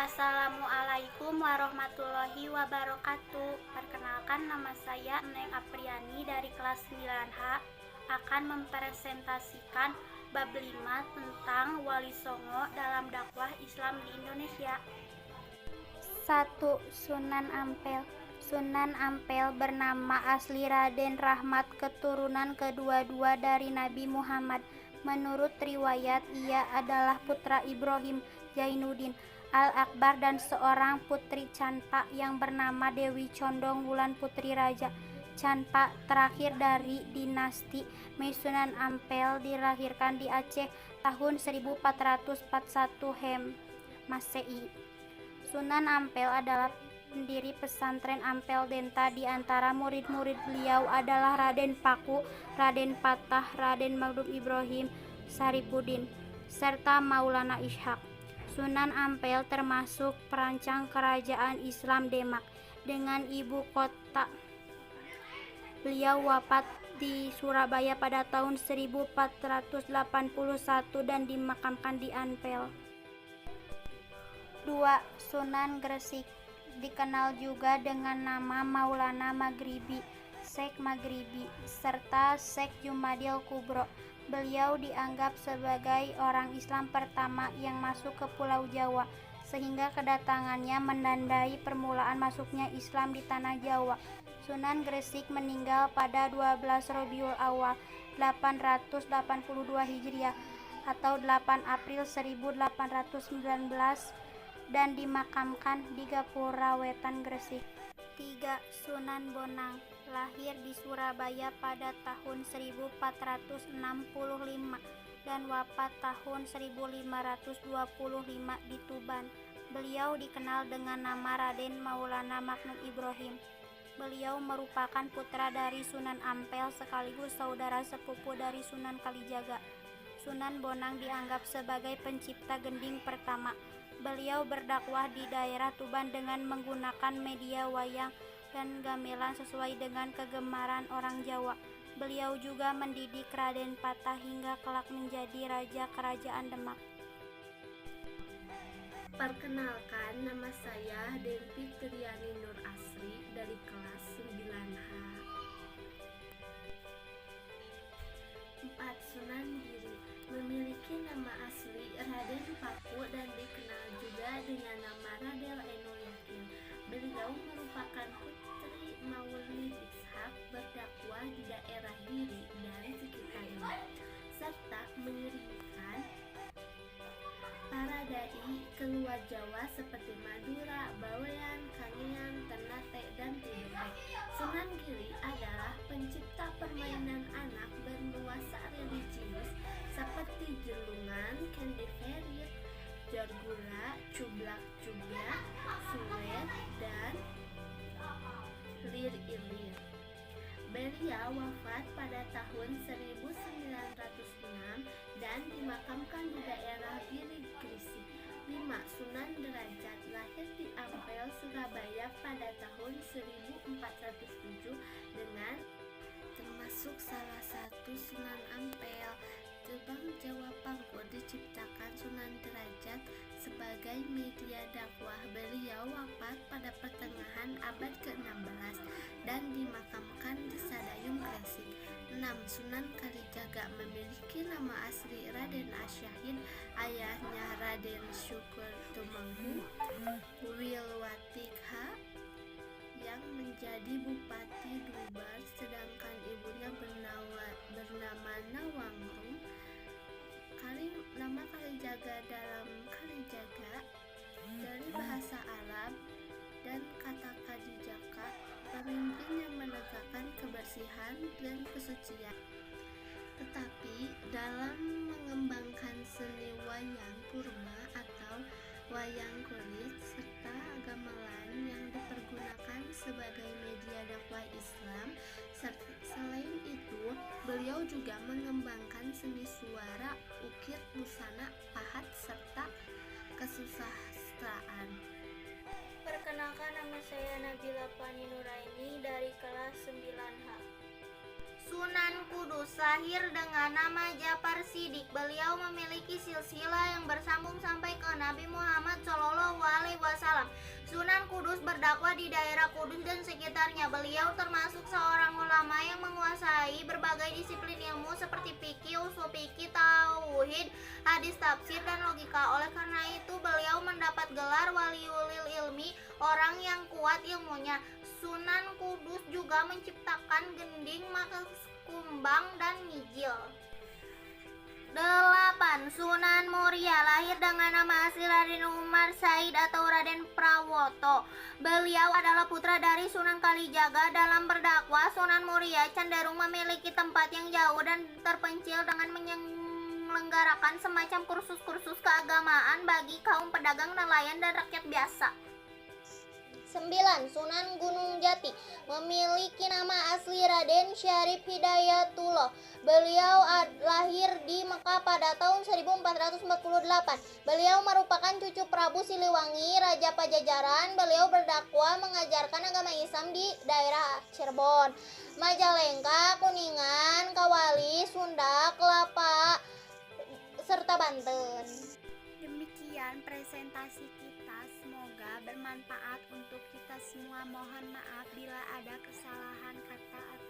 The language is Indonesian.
Assalamualaikum warahmatullahi wabarakatuh. Perkenalkan, nama saya Neng Apriani dari kelas 9H akan mempresentasikan bab 5 tentang Wali Songo dalam dakwah Islam di Indonesia. 1. Sunan Ampel. Sunan Ampel bernama asli Raden Rahmat, keturunan kedua-dua dari Nabi Muhammad. Menurut riwayat, ia adalah putra Ibrahim Zainuddin Al-Akbar dan seorang putri Canpa yang bernama Dewi Condong Wulan Putri Raja Canpa terakhir dari dinasti Sunan Ampel dilahirkan di Aceh tahun 1441 Masehi. Sunan Ampel adalah pendiri pesantren Ampel Denta. Di antara murid-murid beliau adalah Raden Paku, Raden Patah, Raden Maghdum Ibrahim Saripudin, serta Maulana Ishaq. Sunan Ampel termasuk perancang kerajaan Islam Demak dengan ibu kota. Beliau wafat di Surabaya pada tahun 1481 dan dimakamkan di Ampel. 2. Sunan Gresik. Dikenal juga dengan nama Maulana Maghribi, Syekh Maghribi, serta Syekh Jumadil Kubro. Beliau dianggap sebagai orang Islam pertama yang masuk ke Pulau Jawa, sehingga kedatangannya menandai permulaan masuknya Islam di tanah Jawa. Sunan Gresik meninggal pada 12 Rabiul Awal 882 Hijriah atau 8 April 1819 dan dimakamkan di Gapura Wetan, Gresik. 3. Sunan Bonang. Lahir di Surabaya pada tahun 1465 dan wafat tahun 1525 di Tuban. Beliau dikenal dengan nama Raden Maulana Maghdum Ibrahim. Beliau merupakan putra dari Sunan Ampel sekaligus saudara sepupu dari Sunan Kalijaga. Sunan Bonang dianggap sebagai pencipta gending pertama. Beliau berdakwah di daerah Tuban dengan menggunakan media wayang dan gamelan sesuai dengan kegemaran orang Jawa. Beliau juga mendidik Raden Patah hingga kelak menjadi raja kerajaan Demak. Perkenalkan, nama saya Dempi Triani Nur Asri dari kelas 9H. 4. Sunan Giri. Memiliki nama asli Raden Paku dan dikenal juga dengan nama Raden Ainul Yakin. Beliau merupakan putri Maulid Ishaq, berdakwah di daerah Giri dan sekitarnya, serta mengirimkan para dai ke luar Jawa seperti Madura, Bawean, Kangean, Ternate, dan Tidore. Sunan Giri adalah pencipta permainan anak bernuansa religius seperti jelungan, candy ferit, jorgula, cublak-cublak, suwet, dan lir-ilir. Beliau wafat pada tahun 1906 dan dimakamkan di daerah Giri, Gresik. 5. Sunan Derajat. Lahir di Ampel, Surabaya pada tahun 1407 dengan termasuk salah satu Sunan Ampel. Gerbang Jawa Pangkur diciptakan Sunan Derajat sebagai media dakwah. Beliau wafat pada pertengahan abad ke-16 dan dimakamkan di Sadayung, Gresik. 6. Sunan Kalijaga. Memiliki nama asli Raden Asyahid, ayahnya Raden Syukur Tumenggung Wilwatikha yang menjadi Bupati Dubar, sedangkan ibunya bernama Nawangrum. Nama Kalijaga dalam Kalijaga dari bahasa Arab dan kata Kadijaka, pemimpin yang menegakkan kebersihan dan kesucian. Tetapi dalam mengembangkan seni wayang purba atau wayang kulit serta gamelan yang dipergunakan sebagai media dakwah Islam. Selain itu, beliau juga mengembangkan seni suara, ukir, busana, pahat, serta kesusastraan. Perkenalkan, nama saya Nabila Fani Nuraini dari kelas 9H. Sunan Kudus. Lahir dengan nama Ja'far Shiddiq. Beliau memiliki silsilah yang bersambung sampai ke Nabi Muhammad SAW. Kudus berdakwah di daerah Kudus dan sekitarnya. Beliau termasuk seorang ulama yang menguasai berbagai disiplin ilmu seperti fikih, usul fikih, tauhid, hadis, tafsir, dan logika. Oleh karena itu, beliau mendapat gelar waliul ilmi, orang yang kuat ilmunya. Sunan Kudus juga menciptakan gending, kumbang, dan mijil. 8. Sunan Muria lahir dengan nama asli Raden Umar Said atau Raden Prawoto. Beliau adalah putra dari Sunan Kalijaga. Dalam berdakwah, Sunan Muria cenderung memiliki tempat yang jauh dan terpencil dengan menyelenggarakan semacam kursus-kursus keagamaan bagi kaum pedagang, nelayan, dan rakyat biasa. 9. Sunan Gunung Jati memiliki nama asli Raden Syarif Hidayatullah. Beliau lahir di Mekah pada tahun 1448. Beliau merupakan cucu Prabu Siliwangi, Raja Pajajaran. Beliau berdakwah mengajarkan agama Islam di daerah Cirebon, Majalengka, Kuningan, Kawali, Sunda, Kelapa, serta Banten. Demikian presentasi kita, semoga bermanfaat untuk kita semua. Mohon maaf bila ada kesalahan kata atau